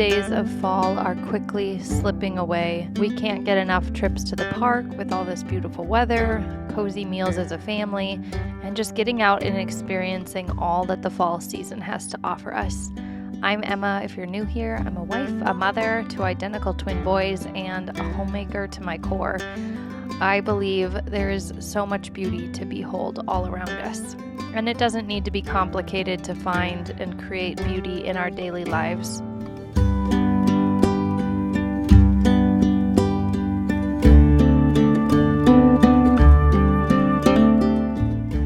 days of fall are quickly slipping away. We can't get enough trips to the park with all this beautiful weather, cozy meals as a family, and just getting out and experiencing all that the fall season has to offer us. I'm Emma. If you're new here, I'm a wife, a mother to identical twin boys, and a homemaker to my core. I believe there is so much beauty to behold all around us. And it doesn't need to be complicated to find and create beauty in our daily lives.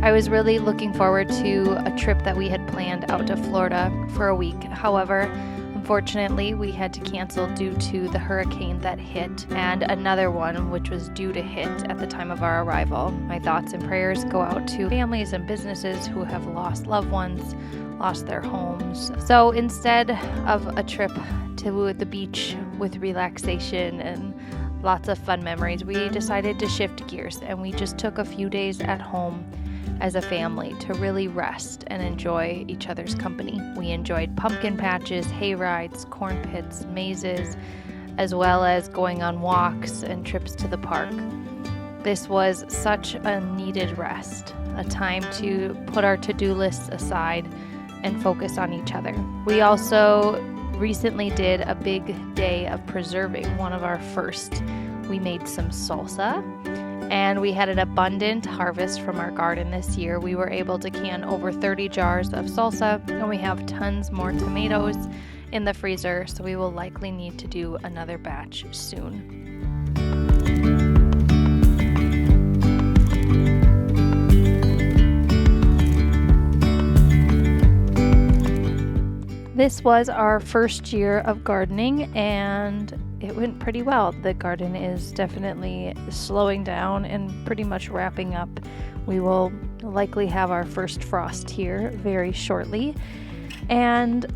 I was really looking forward to a trip that we had planned out to Florida for a week. However, unfortunately, we had to cancel due to the hurricane that hit and another one which was due to hit at the time of our arrival. My thoughts and prayers go out to families and businesses who have lost loved ones, lost their homes. So instead of a trip to the beach with relaxation and lots of fun memories, we decided to shift gears and we just took a few days at home as a family to really rest and enjoy each other's company. We enjoyed pumpkin patches, hay rides, corn pits, mazes, as well as going on walks and trips to the park. This was such a needed rest, a time to put our to-do lists aside and focus on each other. We also recently did a big day of preserving, one of our first. We made some salsa, and we had an abundant harvest from our garden this year. We were able to can over 30 jars of salsa, and we have tons more tomatoes in the freezer, so we will likely need to do another batch soon. This was our first year of gardening, and it went pretty well. The garden is definitely slowing down and pretty much wrapping up. We will likely have our first frost here very shortly, and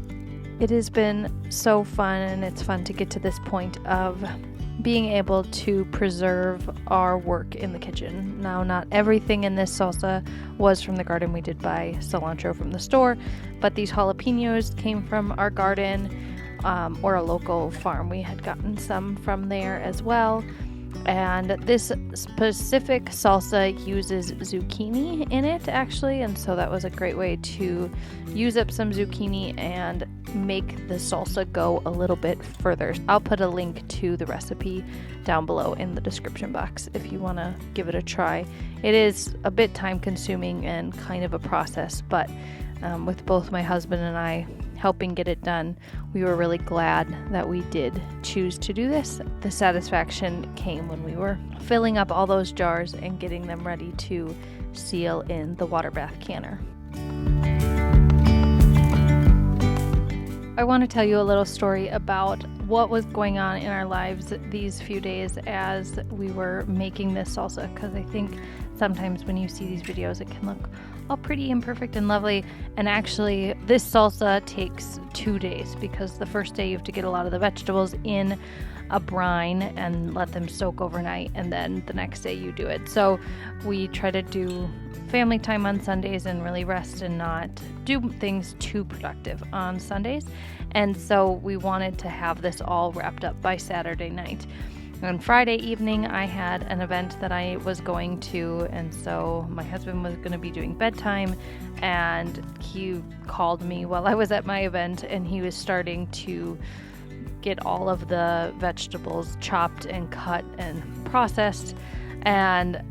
it has been so fun, and it's fun to get to this point of being able to preserve our work in the kitchen. Now, not everything in this salsa was from the garden. We did buy cilantro from the store, but these jalapenos came from our garden or a local farm. We had gotten some from there as well. And this specific salsa uses zucchini in it, actually, and so that was a great way to use up some zucchini and make the salsa go a little bit further. I'll put a link to the recipe down below in the description box if you want to give it a try. It is a bit time consuming and kind of a process, but with both my husband and I helping get it done, we were really glad that we did choose to do this. The satisfaction came when we were filling up all those jars and getting them ready to seal in the water bath canner. I want to tell you a little story about what was going on in our lives these few days as we were making this salsa, because I think sometimes when you see these videos it can look all pretty and perfect and lovely, and actually this salsa takes 2 days because the first day you have to get a lot of the vegetables in a brine and let them soak overnight, and then the next day you do it. So we try to do family time on Sundays and really rest and not do things too productive on Sundays, and so we wanted to have this all wrapped up by Saturday night. On Friday evening, I had an event that I was going to, and so my husband was going to be doing bedtime, and he called me while I was at my event, and he was starting to get all of the vegetables chopped and cut and processed, and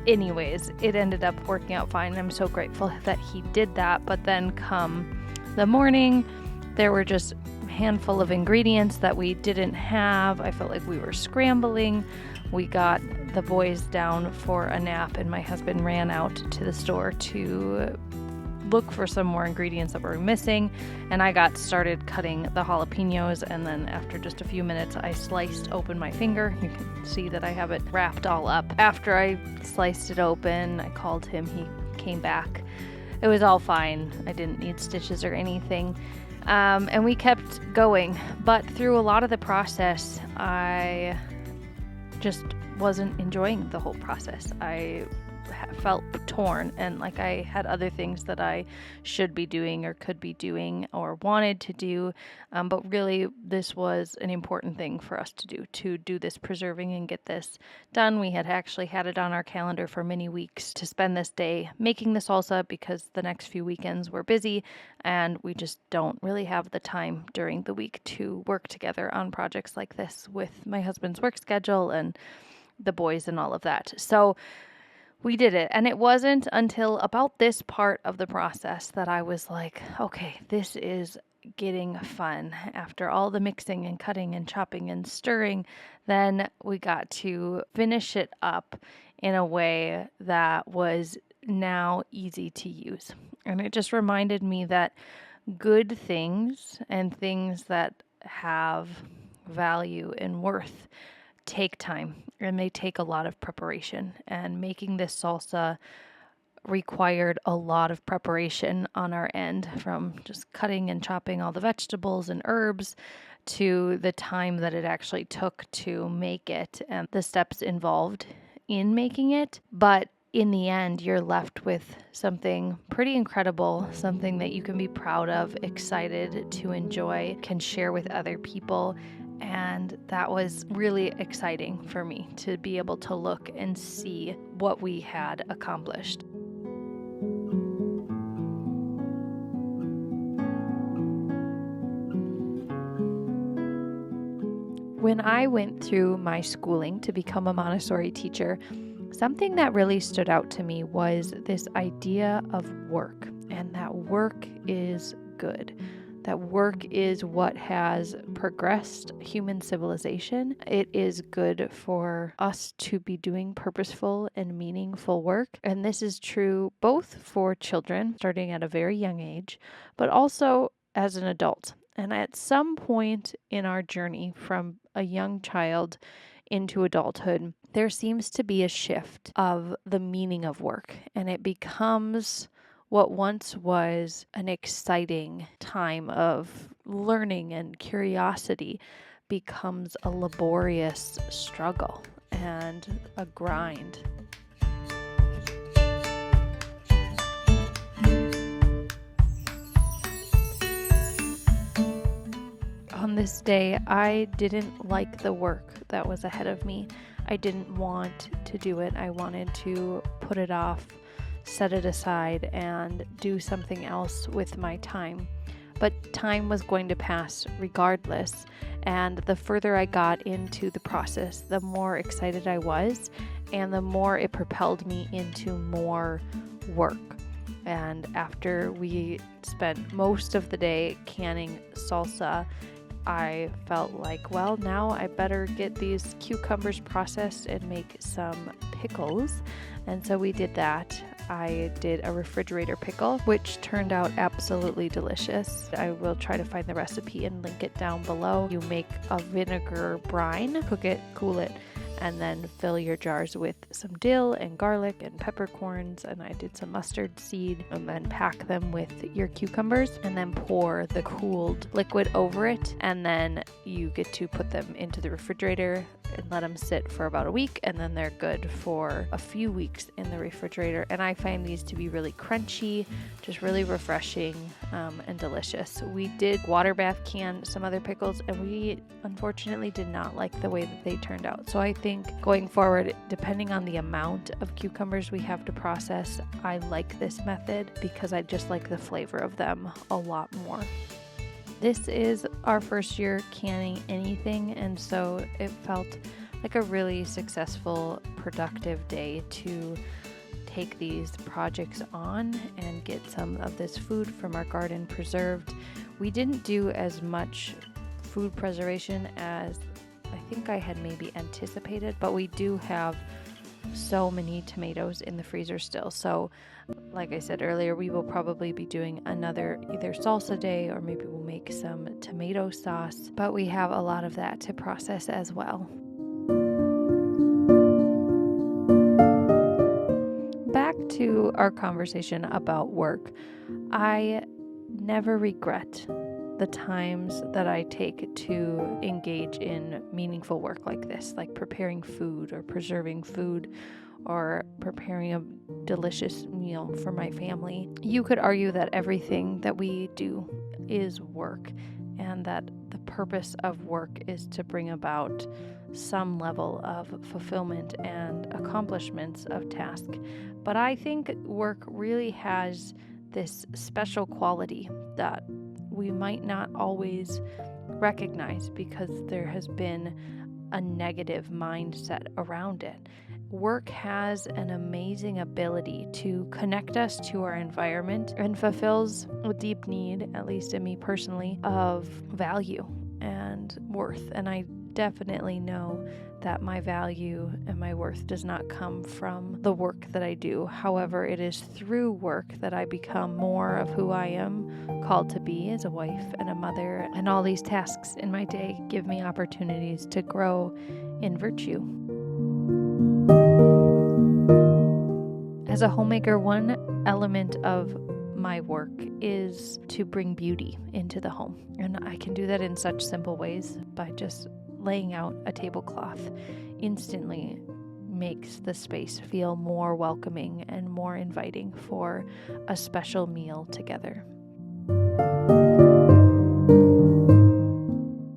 anyways, it ended up working out fine. I'm so grateful that he did that, but then come the morning, there were just handful of ingredients that we didn't have. I felt like we were scrambling. We got the boys down for a nap, and my husband ran out to the store to look for some more ingredients that were missing, and I got started cutting the jalapenos, and then after just a few minutes I sliced open my finger. You can see that I have it wrapped all up. After I sliced it open, I called him. He came back. It was all fine. I didn't need stitches or anything. And we kept going, but through a lot of the process, I just wasn't enjoying the whole process. I felt torn, and like I had other things that I should be doing or could be doing or wanted to do, but really this was an important thing for us to do this preserving and get this done. We had actually had it on our calendar for many weeks to spend this day making the salsa because the next few weekends were busy and we just don't really have the time during the week to work together on projects like this with my husband's work schedule and the boys and all of that. So we did it. And it wasn't until about this part of the process that I was like, okay, this is getting fun. After all the mixing and cutting and chopping and stirring, then we got to finish it up in a way that was now easy to use. And it just reminded me that good things and things that have value and worth take time, and they take a lot of preparation. And making this salsa required a lot of preparation on our end, from just cutting and chopping all the vegetables and herbs to the time that it actually took to make it and the steps involved in making it. But in the end, you're left with something pretty incredible, something that you can be proud of, excited to enjoy, can share with other people. And that was really exciting for me to be able to look and see what we had accomplished. When I went through my schooling to become a Montessori teacher, something that really stood out to me was this idea of work, and that work is good. That work is what has progressed human civilization. It is good for us to be doing purposeful and meaningful work. And this is true both for children, starting at a very young age, but also as an adult. And at some point in our journey from a young child into adulthood, there seems to be a shift of the meaning of work, and it becomes what once was an exciting time of learning and curiosity becomes a laborious struggle and a grind. On this day, I didn't like the work that was ahead of me. I didn't want to do it. I wanted to put it off, set it aside, and do something else with my time. But time was going to pass regardless, and the further I got into the process, the more excited I was, and the more it propelled me into more work. And after we spent most of the day canning salsa, I felt like, well, now I better get these cucumbers processed and make some pickles. And so we did that. I did a refrigerator pickle, which turned out absolutely delicious. I will try to find the recipe and link it down below. You make a vinegar brine, cook it, cool it, and then fill your jars with some dill and garlic and peppercorns, and I did some mustard seed, and then pack them with your cucumbers, and then pour the cooled liquid over it, and then you get to put them into the refrigerator and let them sit for about a week, and then they're good for a few weeks in the refrigerator. And I find these to be really crunchy, just really refreshing, and delicious. We did water bath can some other pickles, and we unfortunately did not like the way that they turned out. So I think going forward, depending on the amount of cucumbers we have to process, I like this method because I just like the flavor of them a lot more. This is our first year canning anything, and so it felt like a really successful, productive day to take these projects on and get some of this food from our garden preserved. We didn't do as much food preservation as I think I had maybe anticipated, but we do have so many tomatoes in the freezer still. So like I said earlier, we will probably be doing another either salsa day, or maybe we'll make some tomato sauce, but we have a lot of that to process as well. Back to our conversation about work. I never regret the times that I take to engage in meaningful work like this, like preparing food or preserving food or preparing a delicious meal for my family. You could argue that everything that we do is work, and that the purpose of work is to bring about some level of fulfillment and accomplishments of task. But I think work really has this special quality that we might not always recognize because there has been a negative mindset around it. Work has an amazing ability to connect us to our environment and fulfills a deep need, at least in me personally, of value and worth. And I definitely know that my value and my worth does not come from the work that I do. However, it is through work that I become more of who I am called to be as a wife and a mother. And all these tasks in my day give me opportunities to grow in virtue. As a homemaker, one element of my work is to bring beauty into the home. And I can do that in such simple ways by just laying out a tablecloth. Instantly makes the space feel more welcoming and more inviting for a special meal together.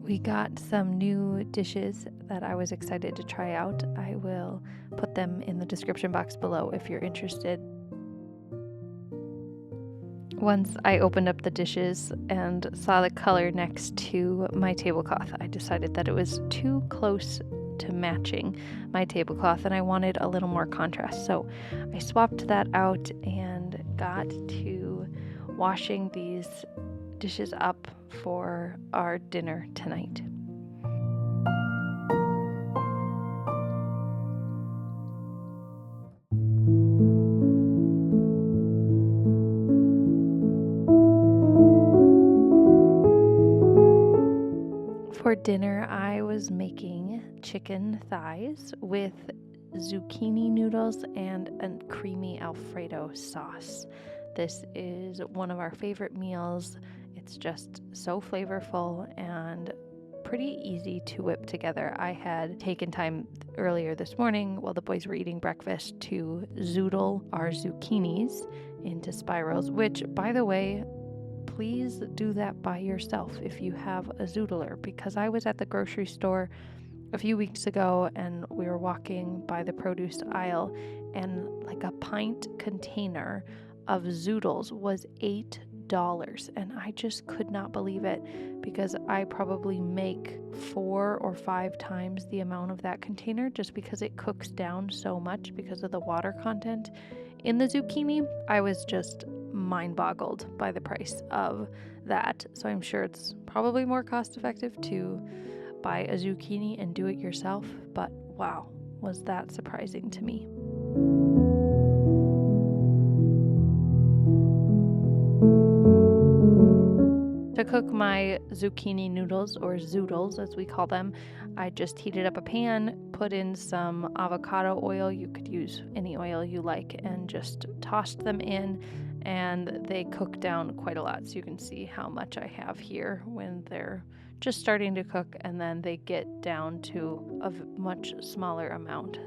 We got some new dishes that I was excited to try out. I will put them in the description box below if you're interested. Once I opened up the dishes and saw the color next to my tablecloth, I decided that it was too close to matching my tablecloth and I wanted a little more contrast. So I swapped that out and got to washing these dishes up for our dinner tonight. For dinner, I was making chicken thighs with zucchini noodles and a creamy Alfredo sauce. This is one of our favorite meals. It's just so flavorful and pretty easy to whip together. I had taken time earlier this morning while the boys were eating breakfast to zoodle our zucchinis into spirals, which, by the way, please do that by yourself if you have a zoodler, because I was at the grocery store a few weeks ago and we were walking by the produce aisle and like a pint container of zoodles was $8, and I just could not believe it because I probably make 4 or 5 times the amount of that container just because it cooks down so much because of the water content in the zucchini. I was just mind boggled by the price of that. So I'm sure it's probably more cost effective to buy a zucchini and do it yourself. But wow, was that surprising to me. To cook my zucchini noodles, or zoodles as we call them, I just heated up a pan, put in some avocado oil, you could use any oil you like, and just tossed them in, and they cook down quite a lot. So you can see how much I have here when they're just starting to cook, and then they get down to a much smaller amount.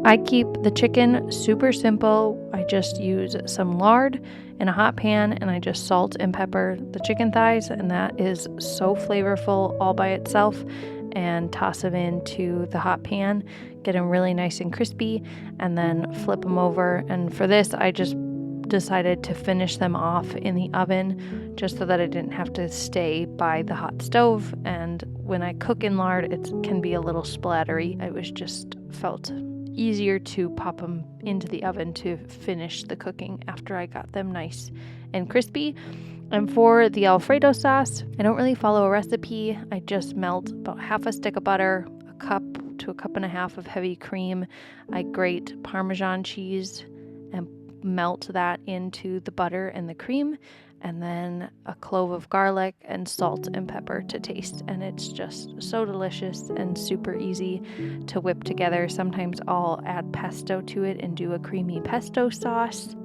I keep the chicken super simple. I just use some lard in a hot pan and I just salt and pepper the chicken thighs, and that is so flavorful all by itself, and toss them into the hot pan, get them really nice and crispy, and then flip them over. And for this, I just decided to finish them off in the oven just so that I didn't have to stay by the hot stove. And when I cook in lard, it can be a little splattery. It was just felt easier to pop them into the oven to finish the cooking after I got them nice and crispy. And for the Alfredo sauce, I don't really follow a recipe. I just melt about half a stick of butter, a cup to a cup and a half of heavy cream. I grate Parmesan cheese and melt that into the butter and the cream, and then a clove of garlic and salt and pepper to taste. And it's just so delicious and super easy to whip together. Sometimes I'll add pesto to it and do a creamy pesto sauce.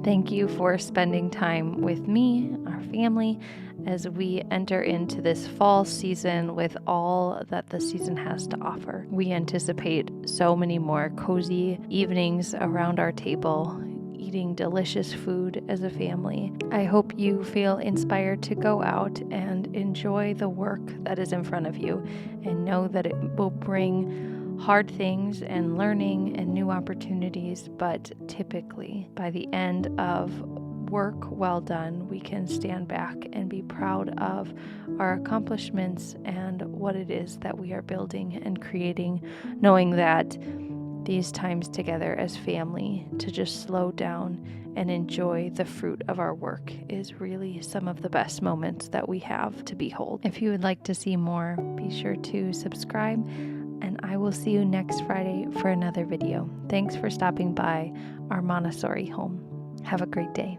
Thank you for spending time with me, our family, as we enter into this fall season with all that the season has to offer. We anticipate so many more cozy evenings around our table, eating delicious food as a family. I hope you feel inspired to go out and enjoy the work that is in front of you, and know that it will bring hard things and learning and new opportunities, but typically by the end of work well done, we can stand back and be proud of our accomplishments and what it is that we are building and creating, knowing that these times together as family to just slow down and enjoy the fruit of our work is really some of the best moments that we have to behold. If you would like to see more, be sure to subscribe, and I will see you next Friday for another video. Thanks for stopping by our Montessori home. Have a great day.